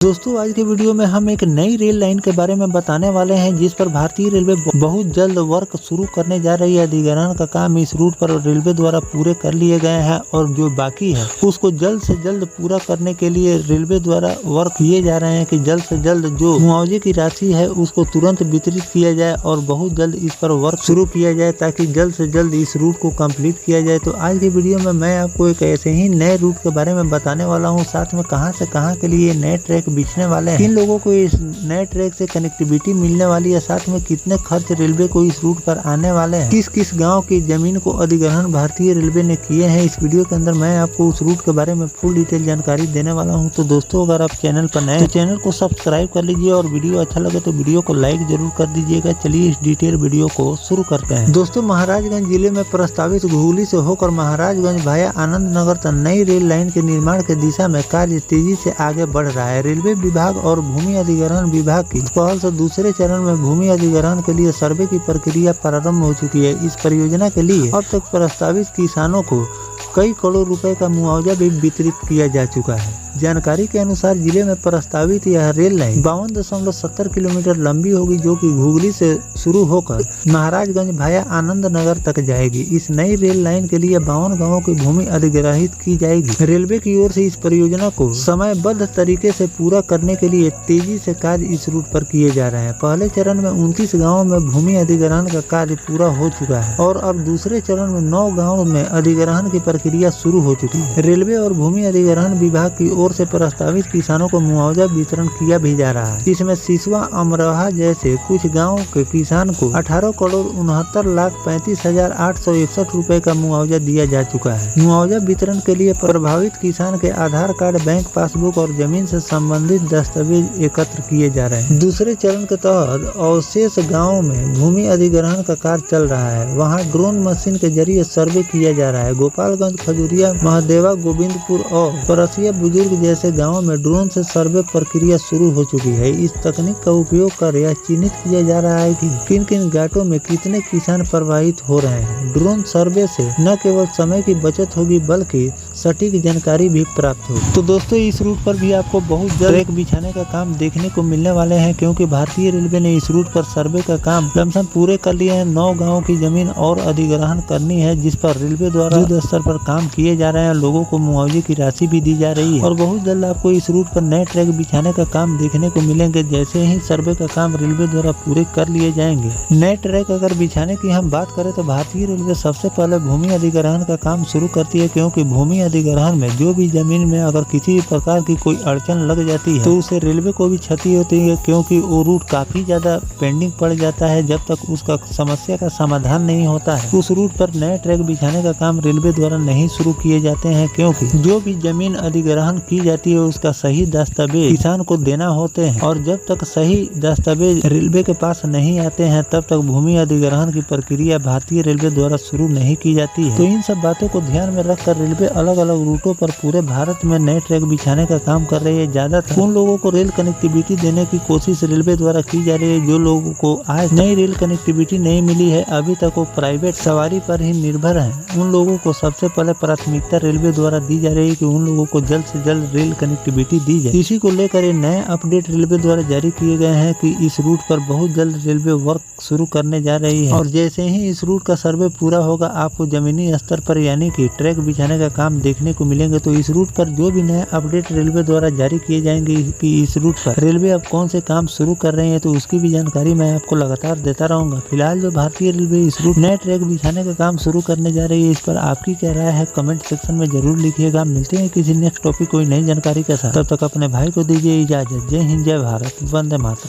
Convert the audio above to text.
दोस्तों आज के वीडियो में हम एक नई रेल लाइन के बारे में बताने वाले हैं जिस पर भारतीय रेलवे बहुत जल्द वर्क शुरू करने जा रही है। अधिग्रहण का काम इस रूट पर रेलवे द्वारा पूरे कर लिए गए हैं और जो बाकी है उसको जल्द से जल्द पूरा करने के लिए रेलवे द्वारा वर्क किए जा रहे हैं कि जल्द से जल्द जो मुआवजे की राशि है उसको तुरंत वितरित किया जाए और बहुत जल्द इस पर वर्क शुरू किया जाए ताकि जल्द से जल्द इस रूट को कम्प्लीट किया जाए। तो आज की वीडियो में मैं आपको एक ऐसे ही नए रूट के बारे में बताने वाला हूँ, साथ में कहाँ से कहाँ के लिए नए ट्रैक बिछने वाले हैं, किन लोगों को इस नए ट्रैक से कनेक्टिविटी मिलने वाली है, साथ में कितने खर्च रेलवे को इस रूट पर आने वाले हैं, किस किस गांव की जमीन को अधिग्रहण भारतीय रेलवे ने किए हैं। इस वीडियो के अंदर मैं आपको उस रूट के बारे में फुल डिटेल जानकारी देने वाला हूं। तो दोस्तों अगर आप चैनल पर नए तो चैनल को सब्सक्राइब कर लीजिए और वीडियो अच्छा लगे तो वीडियो को लाइक जरूर कर दीजिएगा। चलिए इस डिटेल वीडियो को शुरू करते हैं। दोस्तों महाराजगंज जिले में प्रस्तावित घुघुली से होकर महाराजगंज भाया आनंद नगर तक नई रेल लाइन के निर्माण की दिशा में कार्य तेजी से आगे बढ़ रहा है। रेलवे विभाग और भूमि अधिग्रहण विभाग की पहल से दूसरे चरण में भूमि अधिग्रहण के लिए सर्वे की प्रक्रिया प्रारंभ हो चुकी है। इस परियोजना के लिए अब तक प्रस्तावित किसानों को कई करोड़ रुपए का मुआवजा भी वितरित किया जा चुका है। जानकारी के अनुसार जिले में प्रस्तावित यह रेल लाइन 52.70 किलोमीटर लंबी होगी, जो कि घुघुली से शुरू होकर महाराजगंज भाया आनंद नगर तक जाएगी। इस नई रेल लाइन के लिए 52 गांवों की भूमि अधिग्रहित की जाएगी। रेलवे की ओर से इस परियोजना को समयबद्ध तरीके से पूरा करने के लिए तेजी से कार्य इस रूट पर किए जा रहे हैं। पहले चरण में 29 गाँवों में भूमि अधिग्रहण का कार्य पूरा हो चुका है और अब दूसरे चरण में 9 गाँव में अधिग्रहण की प्रक्रिया शुरू हो चुकी है। रेलवे और भूमि अधिग्रहण विभाग की ओर से प्रस्तावित किसानों को मुआवजा वितरण किया भी जा रहा है। इसमें सिसवा अमरोहा जैसे कुछ गांवों के किसान को 18,69,35,861 रुपए का मुआवजा दिया जा चुका है। मुआवजा वितरण के लिए प्रभावित किसान के आधार कार्ड, बैंक पासबुक और जमीन से संबंधित दस्तावेज एकत्र किए जा रहे हैं। दूसरे चरण के तहत अवशेष गाँव में भूमि अधिग्रहण का कार्य चल रहा है। वहाँ ड्रोन मशीन के जरिए सर्वे किया जा रहा है। गोपालगंज, खजुरिया, महदेवा, गोविंदपुर और परसिया बुजुर्ग जैसे गांवों में ड्रोन से सर्वे प्रक्रिया शुरू हो चुकी है। इस तकनीक का उपयोग कर यह चिन्हित किया जा रहा है कि किन किन घाटों में कितने किसान प्रभावित हो रहे हैं। ड्रोन सर्वे से न केवल समय की बचत होगी बल्कि सटीक जानकारी भी प्राप्त होगी। तो दोस्तों इस रूट पर भी आपको बहुत जल्द ट्रैक बिछाने का काम देखने को मिलने वाले हैं, क्योंकि भारतीय रेलवे ने इस रूट पर सर्वे का काम लमसम पूरे कर लिए हैं। 9 गाँव की जमीन और अधिग्रहण करनी है, जिस पर रेलवे द्वारा युद्ध स्तर पर काम किए जा रहे हैं। लोगों को मुआवजे की राशि भी दी जा रही है और बहुत जल्द आपको इस रूट पर नए ट्रैक बिछाने का काम देखने को मिलेंगे, जैसे ही सर्वे का काम रेलवे द्वारा पूरे कर लिए जाएंगे। नए ट्रैक अगर बिछाने की हम बात करें तो भारतीय रेलवे सबसे पहले भूमि अधिग्रहण का काम शुरू करती है, क्योंकि भूमि अधिग्रहण में जो भी जमीन में अगर किसी भी प्रकार की कोई अड़चन लग जाती है तो उसे रेलवे को भी क्षति होती है, क्योंकि वो रूट काफी ज्यादा पेंडिंग पड़ जाता है। जब तक उसका समस्या का समाधान नहीं होता है उस रूट पर नए ट्रैक बिछाने का काम रेलवे द्वारा नहीं शुरू किए जाते हैं, क्योंकि जो भी जमीन अधिग्रहण की जाती है उसका सही दस्तावेज किसान को देना होते हैं और जब तक सही दस्तावेज रेलवे के पास नहीं आते हैं तब तक भूमि अधिग्रहण की प्रक्रिया भारतीय रेलवे द्वारा शुरू नहीं की जाती है। तो इन सब बातों को ध्यान में रखकर रेलवे अलग अलग रूटों पर पूरे भारत में नए ट्रैक बिछाने का काम कर रही है। ज्यादातर उन लोगों को रेल कनेक्टिविटी देने की कोशिश रेलवे द्वारा की जा रही है जो लोगों को आज नई रेल कनेक्टिविटी नहीं मिली है, अभी तक वो प्राइवेट सवारी पर ही निर्भर है। उन लोगों को सबसे पहले प्राथमिकता रेलवे द्वारा दी जा रही है कि उन लोगों को जल्द से जल्द रेल कनेक्टिविटी दी जाए। इसी को लेकर ये नए अपडेट रेलवे द्वारा जारी किए गए हैं कि इस रूट पर बहुत जल्द रेलवे वर्क शुरू करने जा रही है और जैसे ही इस रूट का सर्वे पूरा होगा आपको जमीनी स्तर पर यानी कि ट्रैक बिछाने का काम देखने को मिलेंगे। तो इस रूट पर जो भी नए अपडेट रेलवे द्वारा जारी किए जाएंगे कि इस रूट पर रेलवे अब कौन से काम शुरू कर रहे हैं तो उसकी भी जानकारी मैं आपको लगातार देता रहूंगा। फिलहाल जो भारतीय रेलवे इस रूट नए ट्रैक बिछाने का काम शुरू करने जा रही है, इस पर आपकी क्या राय है कमेंट सेक्शन में जरूर लिखिएगा। मिलते हैं किसी नेक्स्ट टॉपिक कोई नई जानकारी के साथ, तब तक अपने भाई को दीजिए इजाजत। जय हिंद, जय भारत, वंदे मातरम।